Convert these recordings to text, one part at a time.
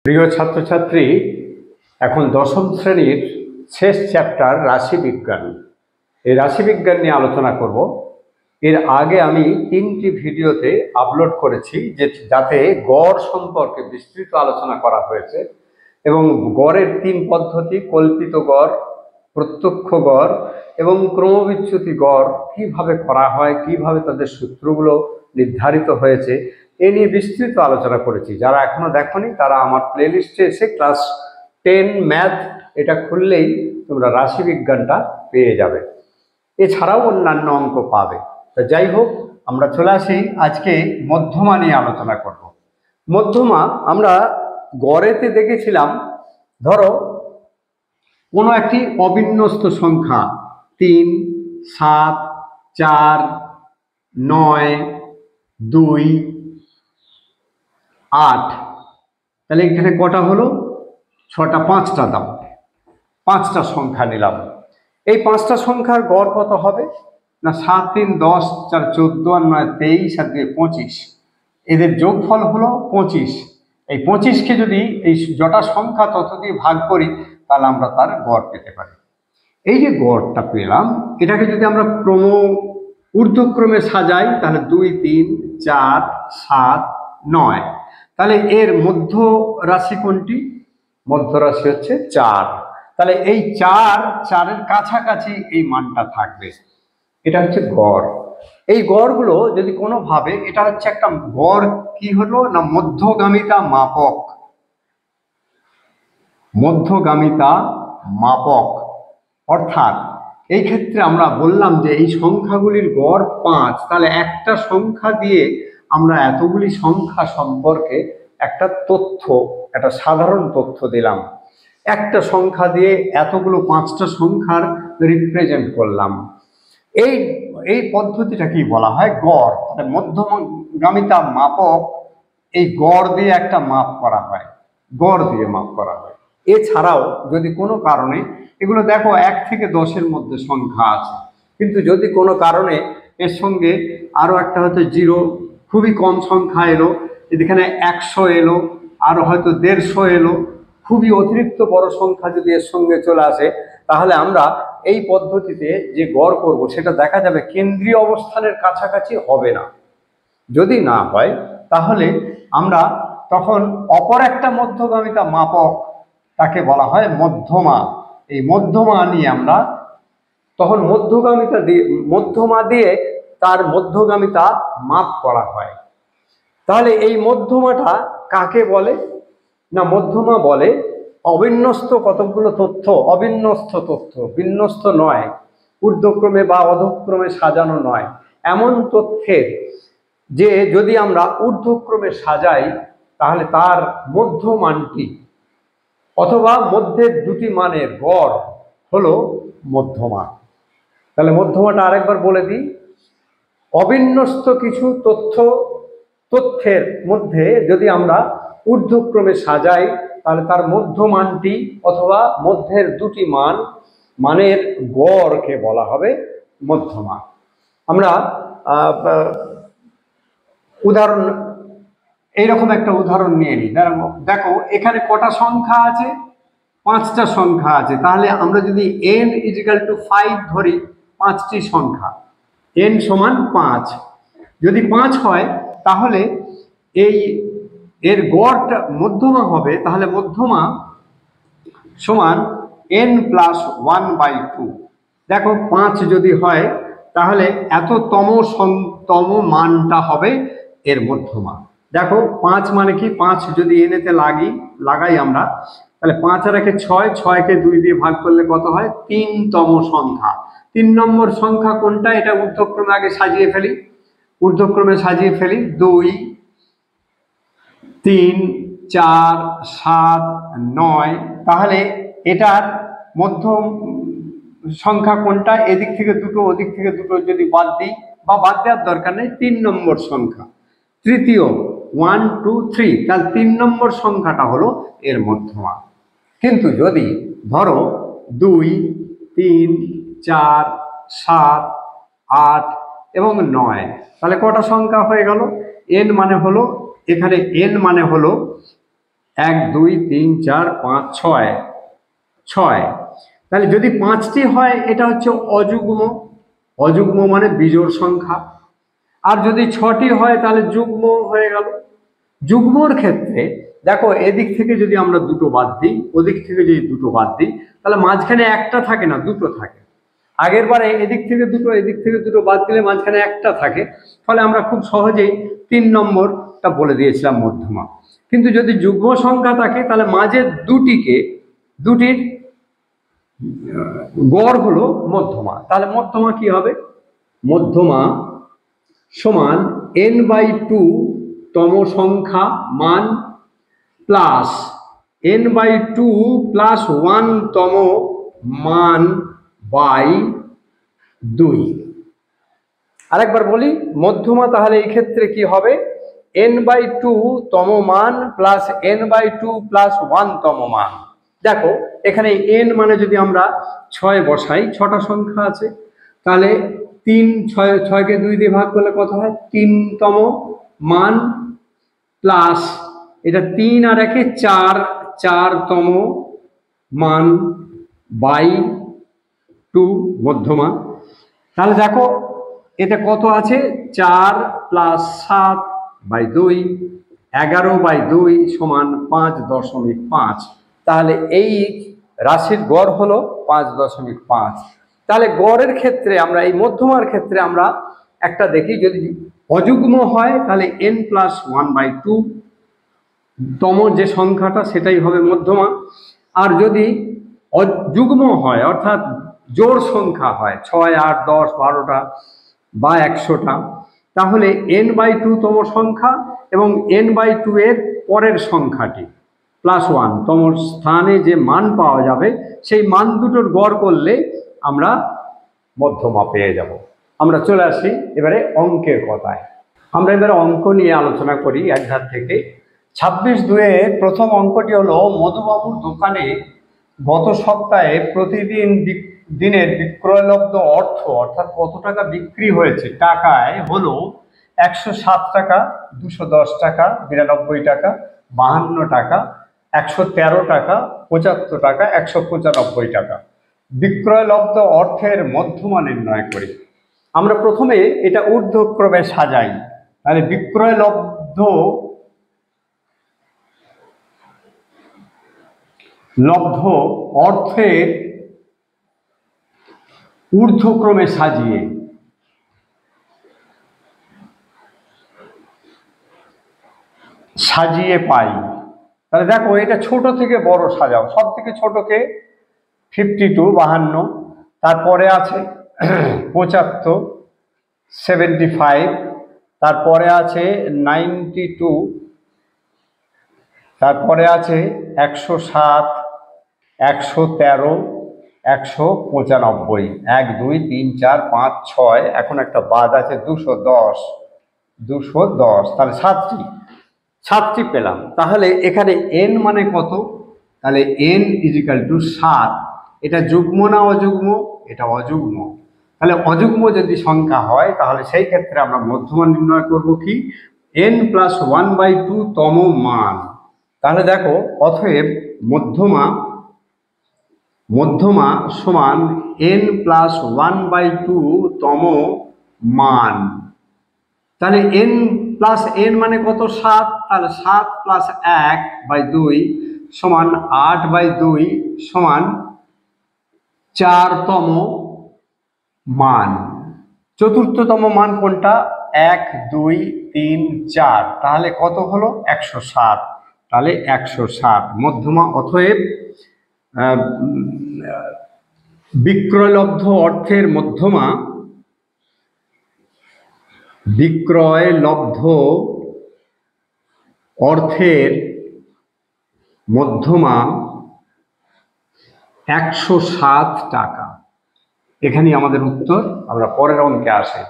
প্রিয় ছাত্রছাত্রী, এখন দশম শ্রেণীর শেষ চ্যাপ্টার রাশিবিজ্ঞান। এই রাশিবিজ্ঞান নিয়ে আলোচনা করব। এর আগে আমি 3টি ভিডিওতে আপলোড করেছি যাতে গড় সম্পর্কে বিস্তৃত আলোচনা করা হয়েছে এবং গড়ের 3 পদ্ধতি, কল্পিত গড়, প্রত্যক্ষ গড় এবং ক্রমবিচ্যুতি গড় কিভাবে করা হয়, কিভাবে তাদের সূত্রগুলো নির্ধারিত হয়েছে এ নিয়ে বিস্তৃত আলোচনা করেছি। যারা এখনো দেখোনি তারা আমার প্লেলিস্টে এসে ক্লাস 10 ম্যাথ এটা খুললেই তোমরা রাশিবিজ্ঞানটা পেয়ে যাবে। এছাড়াও অন্যান্য অঙ্ক পাবে। তা যাই হোক, আমরা চলে আসি আজকে মধ্যমা নিয়ে আলোচনা করব। মধ্যমা আমরা গড়েতে দেখেছিলাম, ধরো কোনো একটি অবিন্যস্ত সংখ্যা 3, 7, 4, 9, 2, 8, তাহলে এখানে কটা হলো? 6টা, 5টা দাও। 5টা সংখ্যা নিলাম। এই 5টা সংখ্যার গড় কত হবে? না 7, 3, 10, 4, 14, আর 9, 23, আর 2, 25। এদের যোগফল হলো 25। এই 25কে যদি এই যটা সংখ্যা তত দিয়ে ভাগ করি তাহলে আমরা তার গড় পেতে পারি। এই যে গড়টা পেলাম, এটাকে যদি আমরা ঊর্ধ্বক্রমে সাজাই তাহলে 2, 3, 4, 7, 9। তাহলে এর মধ্য রাশি কোনটি? মধ্য রাশি হচ্ছে 4। তাহলে এই 4-4-এর কাছাকাছি এই মানটা থাকবে। এটা হচ্ছে গড়। এই গড়গুলো যদি কোনোভাবে, এটা হচ্ছে একটা গড় কি হলো না মধ্যগামিতা মাপক। মধ্যগামিতা মাপক অর্থাৎ এই ক্ষেত্রে আমরা বললাম যে এই সংখ্যাগুলির গড় 5। তাহলে একটা সংখ্যা দিয়ে আমরা এতগুলি সংখ্যা সম্পর্কে একটা তথ্য, একটা সাধারণ তথ্য দিলাম। একটা সংখ্যা দিয়ে এতগুলো 5টা সংখ্যার রিপ্রেজেন্ট করলাম। এই পদ্ধতিটা কি বলা হয়? গড়। মধ্যগামিতা মাপক, এই গড় দিয়ে একটা মাপ করা হয়, গড় দিয়ে মাপ করা হয়। এছাড়াও যদি কোনো কারণে, এগুলো দেখো 1 থেকে 10-এর মধ্যে সংখ্যা আছে, কিন্তু যদি কোনো কারণে এর সঙ্গে আরও একটা হয়তো 0, খুবই কম সংখ্যা এলো, এখানে 100 এলো, আরও হয়তো 150 এলো, খুবই অতিরিক্ত বড় সংখ্যা যদি এর সঙ্গে চলে আসে, তাহলে আমরা এই পদ্ধতিতে যে গড় করব সেটা দেখা যাবে কেন্দ্রীয় অবস্থানের কাছাকাছি হবে না। যদি না হয় তাহলে আমরা তখন অপর একটা মধ্যগামিতা মাপক, তাকে বলা হয় মধ্যমা। এই মধ্যমা নিয়ে আমরা তখন মধ্যমা দিয়ে তার মধ্যগামিতা মাপ করা হয়। তাহলে এই মধ্যমাটা কাকে বলে? না মধ্যমা বলে অবিন্যস্ত কতগুলো তথ্য, অবিন্যস্ত তথ্য, বিন্যস্ত নয়, ঊর্ধ্বক্রমে বা অধক্রমে সাজানো নয়, এমন তথ্যের যে যদি আমরা ঊর্ধ্বক্রমে সাজাই তাহলে তার মধ্যমানটি অথবা মধ্যের দুটি মানের গড় হলো মধ্যমা। তাহলে মধ্যমাটা আরেকবার বলে দিই। অবিন্যস্ত কিছু তথ্যের মধ্যে যদি আমরা ঊর্ধ্বক্রমে সাজাই তাহলে তার মধ্যমানটি অথবা মধ্যের দুটি মানের গড়কে বলা হবে মধ্যমা। আমরা উদাহরণ, এইরকম একটা উদাহরণ নিয়ে নিই। দেখো এখানে কটা সংখ্যা আছে? 5টা সংখ্যা আছে। তাহলে আমরা যদি n = 5 ধরি, 5টি সংখ্যা, n সমান 5, যদি 5 হয় তাহলে এর গড়টা মধ্যমা হবে। তাহলে মধ্যমা সমান n + 1/2। দেখো 5 যদি হয় তাহলে এত তম মানটা হবে এর মধ্যমা। দেখো 5 মানে কি? 5 যদি এতে লাগাই আমরা, তাহলে 5 আর 1 6, 6কে 2 দিয়ে ভাগ করলে কত হয়? 3তম সংখ্যা। 3 নম্বর সংখ্যা কোনটা? এটা ঊর্ধ্বক্রমে আগে সাজিয়ে ফেলি, 2, 3, 4, 7, 9। তাহলে এটার মধ্যম সংখ্যা কোনটা? এদিক থেকে দুটো, ওদিক থেকে দুটো যদি বাদ দিই, বা বাদ দেওয়ার দরকার নেই, 3 নম্বর সংখ্যা, তৃতীয়, 1, 2, 3, তাহলে 3 নম্বর সংখ্যাটা হলো এর মধ্যমা। কিন্তু যদি ধরো 2, 3, 4, 7, 8 এবং 9, তাহলে কটা সংখ্যা হয়ে গেল? n মানে হলো, এখানে n মানে হলো 1 2 3 4 5 6 6। তাহলে যদি 5টি হয় এটা হচ্ছে অযুগ্ম, অযুগ্ম মানে বিজোড় সংখ্যা। আর যদি 6টি হয় তাহলে যুগ্ম হয়ে গেল। যুগ্মর ক্ষেত্রে দেখো এদিক থেকে যদি আমরা দুটো বাদ দিই, ওদিক থেকে যদি দুটো বাদ দিই, তাহলে মাঝখানে একটা থাকে না, দুটো থাকে। আগের বারে এদিক থেকে দুটো এদিক থেকে দুটো বাদ দিলে মাঝখানে একটা থাকে, ফলে আমরা খুব সহজেই 3 নম্বরটা বলে দিয়েছিলাম মধ্যমা। কিন্তু যদি যুগ্ম সংখ্যা থাকে তাহলে মাঝে দুটির গড় হলো মধ্যমা। তাহলে মধ্যমা কি হবে? মধ্যমা সমান n/2 তম সংখ্যা মান প্লাস n/2 প্লাস 1 তম মান বাই 2। আরেকবার বলি, মধ্যমা তাহলে এই ক্ষেত্রে কি হবে? n/2 তম মান প্লাস n/2 প্লাস 1 তম মান। দেখো এখানে n মানে যদি আমরা 6 বসাই, 6টা সংখ্যা আছে, তাহলে 3 6কে 2 দিয়ে ভাগ করলে কত হয়? 3 তম মান প্লাস এটা 3 আর 1 4 4 তম মান বাই 2 মধ্যমা। তাহলে দেখো এটা কত আছে? 4 প্লাস 7 বাই 2, 11/2 সমান 5.5। তাহলে এই রাশির গড় হলো 5.5। তাহলে গড়ের ক্ষেত্রে আমরা এই মধ্যমার ক্ষেত্রে আমরা একটা দেখি, যদি অযুগ্ম হয় তাহলে n+1/2 তম যে সংখ্যাটা সেটাই হবে মধ্যমা। আর যদি যুগ্ম হয় অর্থাৎ জোড় সংখ্যা হয় 6 8 10 12টা বা 100টা, তাহলে n/2 তম সংখ্যা এবং n/2 এর পরের সংখ্যাটি প্লাস 1 তম স্থানে যে মান পাওয়া যাবে সেই মান দুটোর গড় করলে আমরা মধ্যমা পেয়ে যাব। আমরা চলে আসি এবারে অঙ্কের কথায়। আমরা এবারে অঙ্ক নিয়ে আলোচনা করি এক ধার থেকে। 26/2-এর প্রথম অঙ্কটি হলো, মধুবাবুর দোকানে গত সপ্তাহে প্রতিদিন দিনের বিক্রয়লব্ধ অর্থ অর্থাৎ কত টাকা বিক্রি হয়েছে টাকায় হলো 107 টাকা, 210 টাকা, 92 টাকা, 52 টাকা, 113 টাকা, 75 টাকা, 195 টাকা। বিক্রয়লব্ধ অর্থের মধ্যমা নির্ণয় করি। আমরা প্রথমে এটা ঊর্ধ্বক্রমে সাজাই। তাহলে বিক্রয়লব্ধ অর্থের ঊর্ধ্বক্রমে সাজিয়ে পাই। তাহলে দেখো এটা ছোট থেকে বড় সাজাও। সব থেকে ছোটকে 52 তারপরে আছে 75 75, তারপরে আছে 92, তারপরে আছে 107, 113, 195, 1 2 3 4 5 6, এখন একটা বাদ আছে 210। তাহলে 7টি পেলাম। তাহলে এখানে n মানে কত? তাহলে n = 7। এটা যুগ্ম না অযুগ্ম? এটা অযুগ্ম। তাহলে অযুগ্ম যদি সংখ্যা হয় তাহলে সেই ক্ষেত্রে আমরা মধ্যমা নির্ণয় করব কি? n+1/2 তম মান। তাহলে দেখো অতএব মধ্যমা সমান n+1/2 তম মান। তাহলে n+n মানে কত? 7। তাহলে 7 + 1/2 সমান 8/2 সমান 4তম মান। চতুর্থতম মান কোনটা? 1 2 3 4। তাহলে কত হলো? 107। তাহলে 107 মধ্যমা। অতএব বিক্রয়লব্ধ অর্থের মধ্যমা বিক্রয়লব্ধ অর্থের মধ্যমা 107 টাকা। এখানেই আমাদের উত্তর। আমরা পরের অঙ্কে আসি।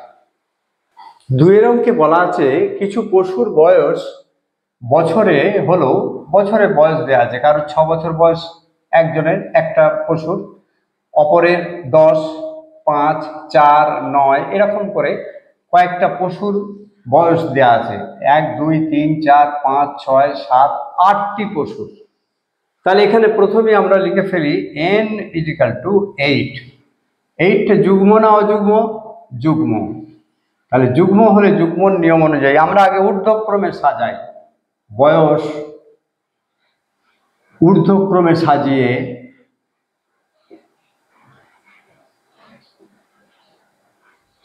2-এর অঙ্কে বলা আছে কিছু পশুর বয়স বছরে হলো, বছরে বয়স দেওয়া আছে, কারো 6 বছর বয়স একজনের একটা পশুর, অপরের 10, 5, 4, 9 এরকম করে কয়েকটা পশুর বয়স দেওয়া আছে। 1 2 3 4 5 6 7 8টি পশু। তাহলে এখানে প্রথমে আমরা লিখে ফেলি n ইজিক্যাল টু 8। 8 যুগ্ম না অযুগ্ম? যুগ্ম। তাহলে যুগ্ম হলে যুগ্মর নিয়ম অনুযায়ী আমরা আগে ঊর্ধ্বক্রমে সাজাই, বয়স ঊর্ধ্বক্রমে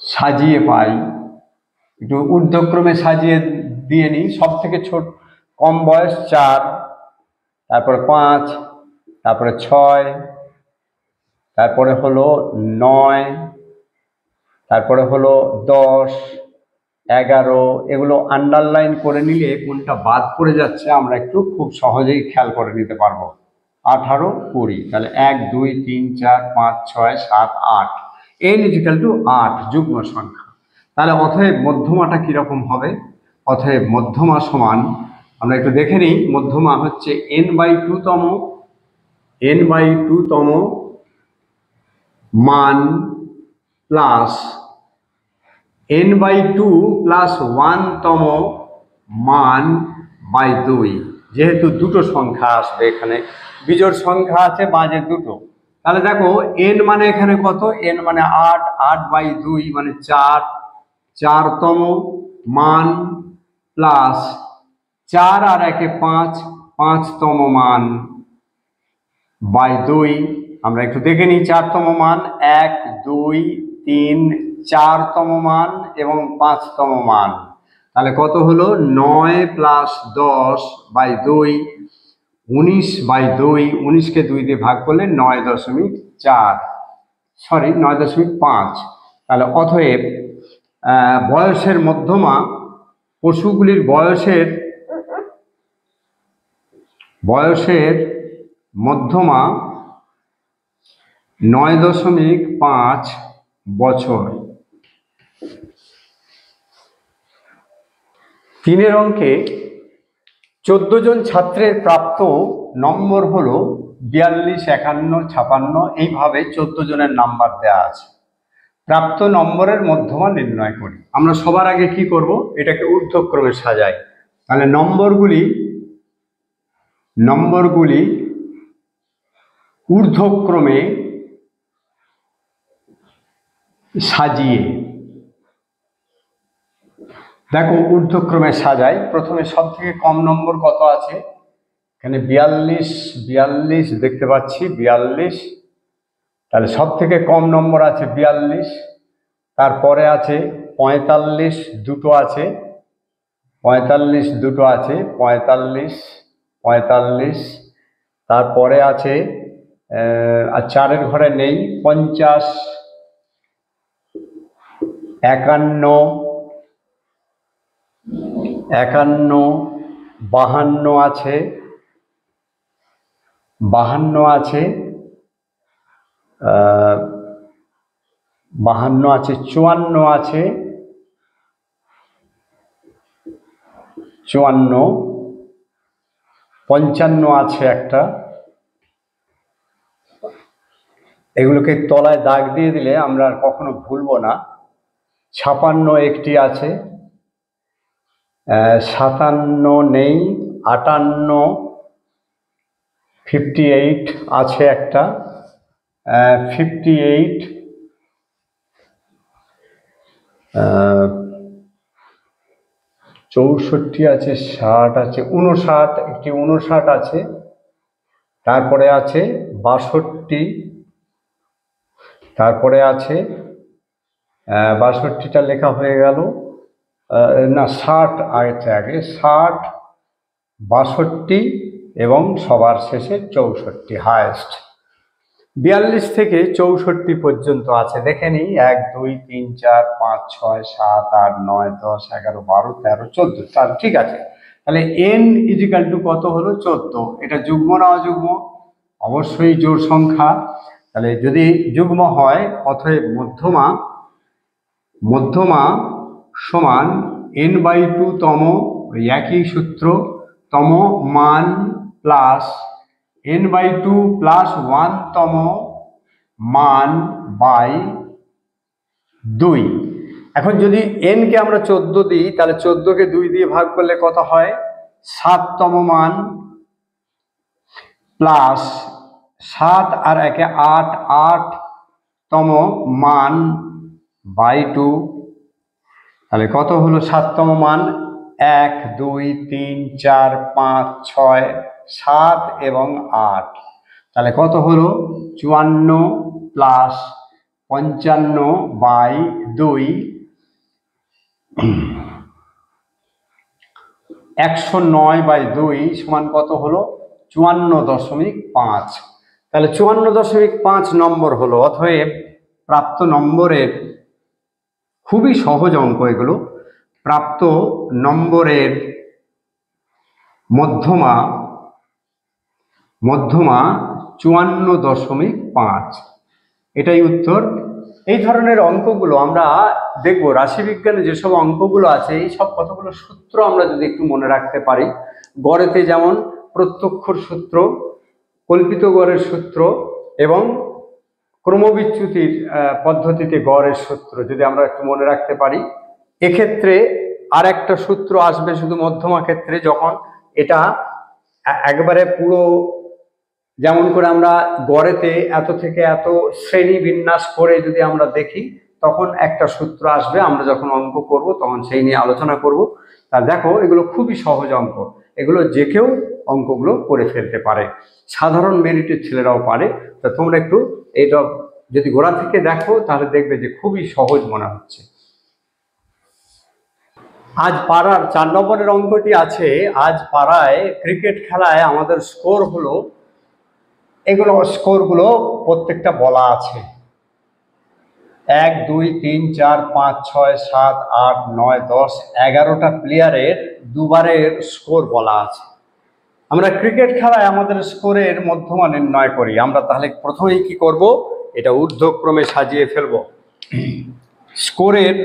সাজিয়ে পাই। একটু ঊর্ধ্বক্রমে সাজিয়ে দিয়ে নিই। সব থেকে কম বয়স 4, তারপরে 5, তারপরে 6, তারপরে হলো 9, তারপরে হলো 10, 11। এগুলো আন্ডারলাইন করে নিলে কোনটা বাদ পড়ে যাচ্ছে আমরা একটু খুব সহজেই খেয়াল করে নিতে পারবো। 18, 20। তাহলে 1, 2, 3, 4, 5, 6, 7, 8। n ইজিক্যাল টু 8 যুগ্ম সংখ্যা। তাহলে অতএব মধ্যমাটা কিরকম হবে? অতএব মধ্যমা সমান, আমরা একটু দেখে নিই, মধ্যমা হচ্ছে n/2 তম মান প্লাস n/2 প্লাস 1 তম মান বাই 2। যেহেতু দুটো সংখ্যা আসবে, এখানে বিজোড় সংখ্যা আছে মাঝে দুটো। তাহলে দেখো n মানে এখানে কত? n মানে 8, 8/2 মানে 4, 4 তম মান প্লাস 4 আর 1 5, 5 তম মান বাই 2। আমরা একটু দেখে নিই 4 তম মান, 1, 2, 3, 4 তম মান এবং 5 তম মান। তাহলে কত হলো? 9 প্লাস 10/2, 19/2। 19কে 2 দিয়ে ভাগ করলে 9.4, সরি 9.5। তাহলে অতএব বয়সের মধ্যমা, পশুগুলির বয়সের মধ্যমা 9.5 বছর। 3 অঙ্কে 14 জন ছাত্রের প্রাপ্ত নম্বর হলো 42, 51, 56। এইভাবে 14 জনের নাম্বার দেওয়া আছে। প্রাপ্ত নম্বরের মধ্যমা নির্ণয় করি। আমরা সবার আগে কি করব? এটাকে ঊর্ধ্বক্রমে সাজাই। তাহলে নম্বরগুলি ঊর্ধ্বক্রমে সাজিয়ে, দেখো ঊর্ধ্বক্রমে সাজাই। প্রথমে সব থেকে কম নম্বর কত আছে? এখানে 42 দেখতে পাচ্ছি, 42। তাহলে সব থেকে কম নম্বর আছে 42। তারপরে আছে 45, দুটো আছে, 45 দুটো আছে, 45। তারপরে আছে আর 4-এর ঘরে নেই, 50, 51, 52 আছে, 52 আছে, 54 আছে, 54, 55 আছে একটা। এগুলোকে তলায় দাগ দিয়ে দিলে আমরা আর কখনো ভুলবো না। 56 একটি আছে, 57 নেই, 58, 58 আছে একটা, 58, 64 আছে, 60 আছে, 59, একটি 59 আছে। তারপরে আছে 62, তারপরে আছে 62টা লেখা হয়ে গেল না, 60 আছে আগে, 60, 62 এবং সবার শেষে 64 হায়েস্ট। 42 থেকে 64 পর্যন্ত আছে, দেখে নিই। 1, 2, 3, 4, 5, 6, 7, 8, 9, 10, 11, 12, 13, 14। তাহলে ঠিক আছে। তাহলে n ইজিক্যাল টু কত হলো? 14। এটা যুগ্ম না অযুগ্ম? অবশ্যই জোড় সংখ্যা। তাহলে যদি যুগ্ম হয়, অতএব মধ্যমা সমান n/2 তম, একই সূত্র, তম মান প্লাস n/2 প্লাস 1 তম মান বাই 2। এখন যদি n কে আমরা 14 দিই, তাহলে 14কে 2 দিয়ে ভাগ করলে কত হয়? 7 তম মান প্লাস 7 আর 1 8, 8তম মান বাই 2, তাহলে কত হলো 7তম মান? 1 2 3 4 5 6 7 এবং 8, তাহলে কত হলো? 54 প্লাস 55/2, 109/2 সমান কত হলো? 54.5। তাহলে 54.5 নম্বর হলো। অতএব প্রাপ্ত নম্বরের, খুবই সহজ অঙ্ক এগুলো, প্রাপ্ত নম্বরের মধ্যমা 54.5, এটাই উত্তর। এই ধরনের অঙ্কগুলো আমরা দেখব রাশিবিজ্ঞানে যেসব অঙ্কগুলো আছে, এই সব কতগুলো সূত্র আমরা যদি একটু মনে রাখতে পারি, গড়েতে যেমন প্রত্যক্ষর সূত্র, কল্পিত গড়ের সূত্র এবং ক্রমবিচ্যুতির পদ্ধতিতে গড়ের সূত্র যদি আমরা একটু মনে রাখতে পারি, এক্ষেত্রে আর একটা সূত্র আসবে শুধু মধ্যমা ক্ষেত্রে, যখন এটা একবারে পুরো, যেমন করে আমরা গড়েতে এত থেকে এত শ্রেণী বিন্যাস করে যদি আমরা দেখি, তখন একটা সূত্র আসবে। আমরা যখন অঙ্ক করব তখন সেই নিয়ে আলোচনা করব। তা দেখো, এগুলো খুবই সহজ অঙ্ক, এগুলো যে কেউ অঙ্কগুলো করে ফেলতে পারে, সাধারণ মেরিটের ছেলেরাও পারে। তা তোমরা একটু এইটা যদি গোড়া থেকে দেখো, তাহলে দেখবে যে খুবই সহজ মনে হচ্ছে। আজ পাড়ার 4 নম্বরের অঙ্কটি আছে। আজ পাড়ায় ক্রিকেট খেলায় আমাদের স্কোর হলো, এগুলো স্কোরগুলো প্রত্যেকটা বলা আছে। 1 2 3 4 5 6 7 8 9 10 11টা প্লেয়ারের দুবারের স্কোর বলা আছে। আমরা ক্রিকেট খেলায় আমাদের স্কোরের মধ্যমা নির্ণয় করি। আমরা তাহলে প্রথমেই কি করব? এটা ঊর্ধ্বক্রমে সাজিয়ে ফেলব। স্কোরের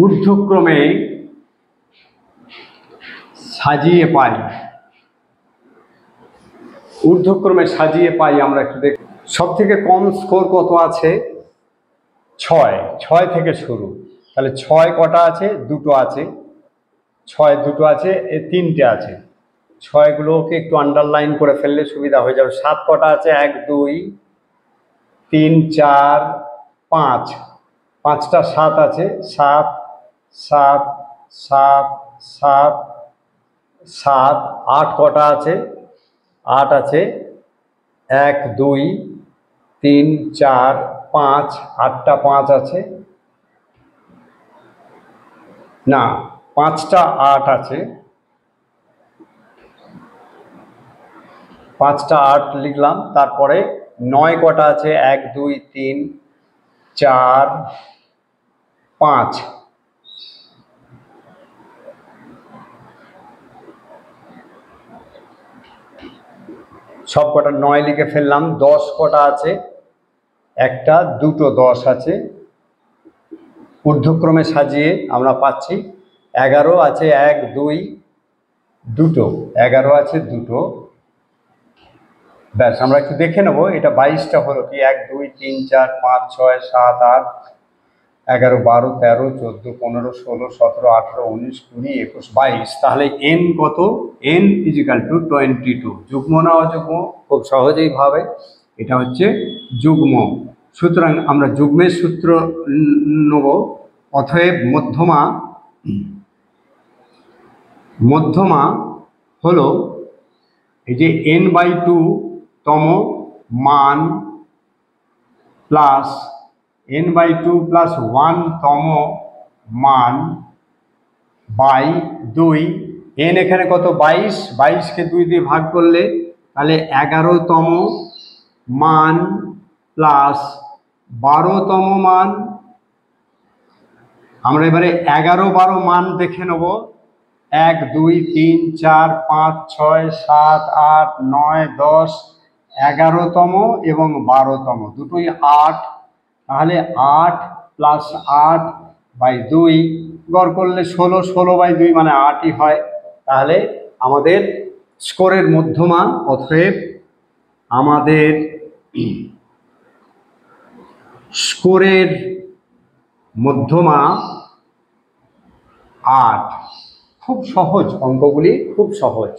ঊর্ধ্বক্রমে সাজিয়ে পাই, ঊর্ধ্বক্রমে সাজিয়ে পাই আমরা একটু দেখ। সব থেকে কম স্কোর কত আছে? 6, 6 থেকে শুরু। তাহলে 6 কটা আছে? দুটো আছে। 6 দুটো আছে, 3টে আছে। 6গুলোকে একটু আন্ডারলাইন করে ফেললে সুবিধা হয়ে যাবে। 7 কটা আছে? 1 2 3 4 5, 5টা 7 আছে। 7 7 7 7 7 8 কটা আছে? 8 আছে। 1 2 3 4 5, 8টা 5 আছে না, 5টা 8 আছে। 5টা 8 লিখলাম। তারপরে 9 কটা আছে? 1 2 3 4 5, সব কটা 9 লিখে ফেললাম। 10 কটা আছে? একটা, দুটো 10 আছে। ঊর্ধ্বক্রমে সাজিয়ে আমরা পাচ্ছি 11 আছে। 1 2 দুটো, 11 আছে দুটো। ব্যাস, আমরা একটু দেখে নেবো এটা 22টা হলো কি? 1 2 3 4 5 6 7 8 11 12 13 14 15 16 17 18 19 20 21 22। তাহলে n কত? n = 22। যুগ্ম না অযুগ্ম? খুব সহজেই ভাবে এটা হচ্ছে যুগ্ম। সুতরাং আমরা যুগ্মের সূত্র নেব। অতএব মধ্যমা হলো এই যে n/2তম মান প্লাস n/2 প্লাস 1তম মান বাই 2। n এখানে কত? 22। 22কে 2 দিয়ে ভাগ করলে তাহলে 11তম মান প্লাস 12তম মান। আমরা এবারে 11 12 মান দেখে নেব। 1 2 3 4 5 6 7 8 9 10 11তম এবং 12তম দুটোই 8। তাহলে 8 প্লাস 8/2 গড় করলে 16, 16/2 মানে 8ই হয়। তাহলে আমাদের স্কোরের মধ্যমা, অতএব আমাদের স্কোরের মধ্যমা 8। খুব সহজ অঙ্কগুলি, খুব সহজ।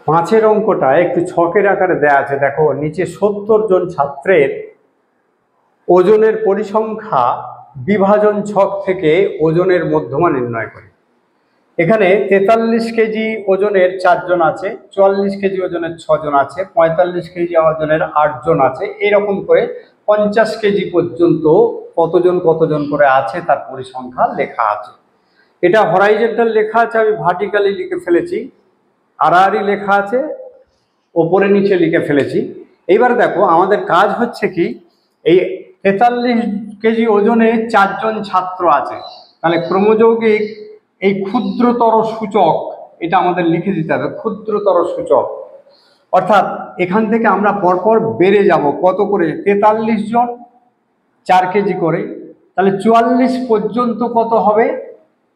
5-এর অঙ্কটা একটু ছকের আকারে দেয়া আছে। দেখো নিচে 70 জন ছাত্রের ওজনের পরিসংখ্যা বিভাজন ছক থেকে ওজনের মধ্যমা নির্ণয় করে। এখানে 43 কেজি ওজনের 4 জন আছে, 44 কেজি ওজনের 6 জন আছে, 45 কেজি ওজনের 8 জন আছে, এরকম করে 50 কেজি পর্যন্ত কতজন করে আছে তার পরিসংখ্যা লেখা আছে। এটা হরাইজন্টাল লেখা আছে, আমি ভার্টিক্যালি লিখে ফেলেছি। আড়াআড়ি লেখা আছে, ওপরে নিচে লিখে ফেলেছি। এইবার দেখো আমাদের কাজ হচ্ছে কি, এই 43 কেজি ওজনে 4 জন ছাত্র আছে, তাহলে ক্রমযৌগিক এই ক্ষুদ্রতর সূচক এটা আমাদের লিখে দিতে হবে, ক্ষুদ্রতর সূচক। অর্থাৎ এখান থেকে আমরা পরপর বেড়ে যাব কত করে, 43 জন 4 কেজি করে, তাহলে 44 পর্যন্ত কত হবে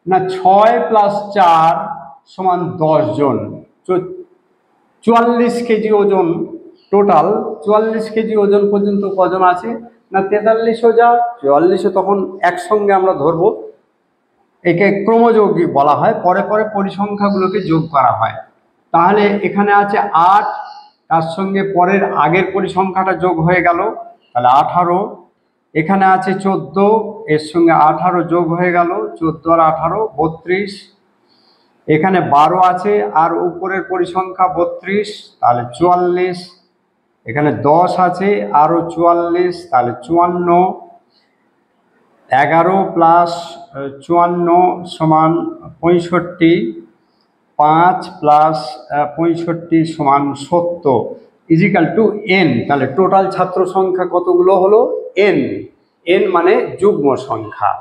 না 6 + 4 = 10 জন। 44 কেজি ওজন টোটাল, 44 কেজি ওজন পর্যন্ত কজন আছে না 43ও যা 44ও তখন একসঙ্গে আমরা ধরবো। একে ক্রমযৌগিক বলা হয়, পরে পরে পরিসংখ্যাগুলোকে যোগ করা হয়। তাহলে এখানে আছে 8, তার সঙ্গে পরের আগের পরিসংখ্যাটা যোগ হয়ে গেল, তাহলে 18। এখানে আছে 14, এর সঙ্গে 18 যোগ হয়ে গেল, 14 আর 18 32। এখানে 12 আছে আর উপরের পরিসংখ্যা 32, তাহলে 44। এখানে 10 আছে আরও 44, তাহলে 54। 11 + 54 = 65, 5 + 65 = 70 = n। তাহলে টোটাল ছাত্র সংখ্যা কতগুলো হলো, n। n মানে যুগ্ম সংখ্যা,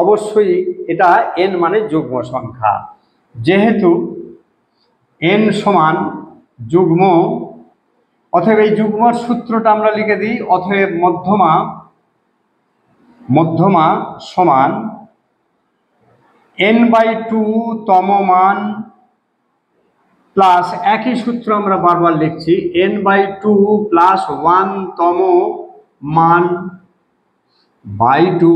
অবশ্যই এটা n মানে যুগ্ম সংখ্যা। যেহেতু n সমান যুগ্ম, অতএব এই যুগ্মর সূত্রটা আমরা লিখে দিই। অতএব মধ্যমা সমান n/2 তম মান প্লাস, একই সূত্র আমরা বারবার লিখছি, n/2 + 1 তম মান বাই 2।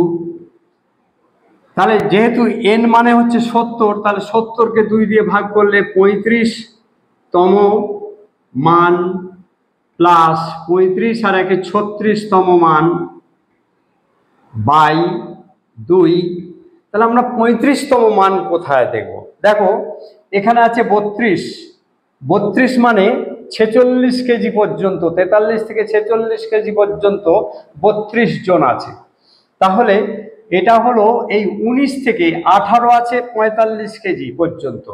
তাহলে যেহেতু n মানে হচ্ছে 70, তাহলে 70কে 2 দিয়ে ভাগ করলে 35 তম মান প্লাস 35 আর 1 36 তম মান বাই 2। তাহলে আমরা 35 তম মান কোথায় দেখব, দেখো এখানে আছে 32। 32 মানে 46 কেজি পর্যন্ত, 43 থেকে 46 কেজি পর্যন্ত 32 জন আছে। তাহলে এটা হলো এই 19 থেকে 18 আছে 45 কেজি পর্যন্ত,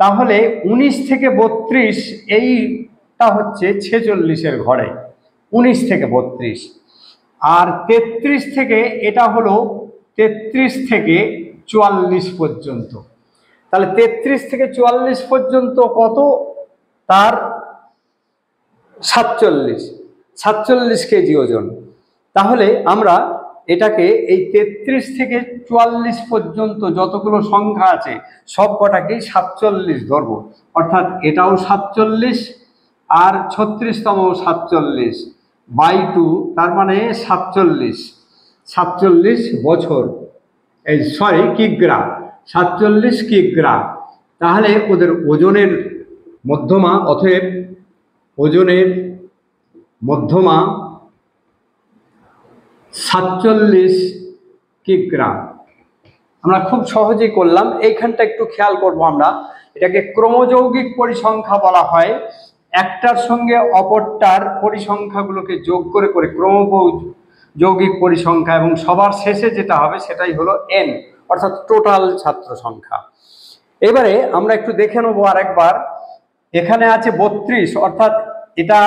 তাহলে 19 থেকে 32 এইটা হচ্ছে 46-এর ঘরে, 19 থেকে 32। আর 33 থেকে এটা হলো 33 থেকে 44 পর্যন্ত। তাহলে 33 থেকে 44 পর্যন্ত কত, তার 47 কেজি ওজন। তাহলে আমরা এটাকে এই 33 থেকে 44 পর্যন্ত যতগুলো সংখ্যা আছে সব কটাকেই 47 ধরবো। অর্থাৎ এটাও 47 আর 36তম 47 বাই 2, তার মানে 47 বছর, এই সরি কিগ্রা, 47 কিগ্রা। তাহলে ওদের ওজনের মধ্যমা, অতএব ওজনের মধ্যমা 47 কিগ্রা। আমরা খুব সহজেই করলাম। এইখানটা একটু খেয়াল করব, আমরা এটাকে ক্রমযৌগিক পরিসংখ্যা বলা হয়। একটার সঙ্গে অপরটার পরিসংখ্যাগুলোকে যোগ করে করে ক্রমযৌগিক পরিসংখ্যা, এবং সবার শেষে যেটা হবে সেটাই হলো n, অর্থাৎ টোটাল ছাত্র সংখ্যা। এবারে আমরা একটু দেখে নেবো আরেকবার। এখানে আছে 32, অর্থাৎ এটা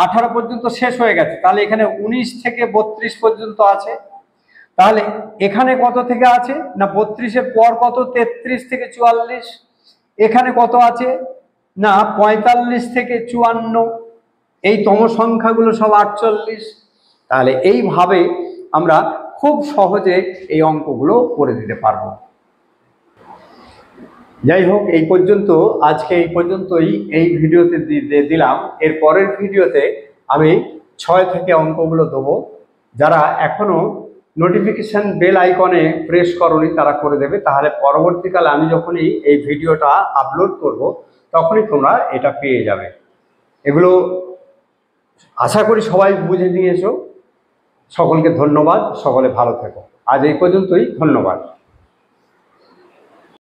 18 পর্যন্ত শেষ হয়ে গেছে, তাহলে এখানে 19 থেকে 32 পর্যন্ত আছে। তাহলে এখানে কত থেকে আছে না 32-এর পর কত, 33 থেকে 44। এখানে কত আছে না 45 থেকে 54, এই তম সংখ্যাগুলো সব 48। তাহলে এইভাবে আমরা খুব সহজে এই অঙ্কগুলো করে দিতে পারবো। যাই হোক, এই পর্যন্ত, আজকে এই পর্যন্তই এই ভিডিওতে দিলাম। এর পরের ভিডিওতে আমি 6 থেকে অঙ্কগুলো দেবো। যারা এখনো নোটিফিকেশান বেল আইকনে প্রেস করনি তারা করে দেবে, তাহলে পরবর্তীকালে আমি যখনই এই ভিডিওটা আপলোড করব তখনই তোমরা এটা পেয়ে যাবে। এগুলো আশা করি সবাই বুঝে নিয়েছো। সকলকে ধন্যবাদ, সকলে ভালো থেকো। আজ এই পর্যন্তই, ধন্যবাদ।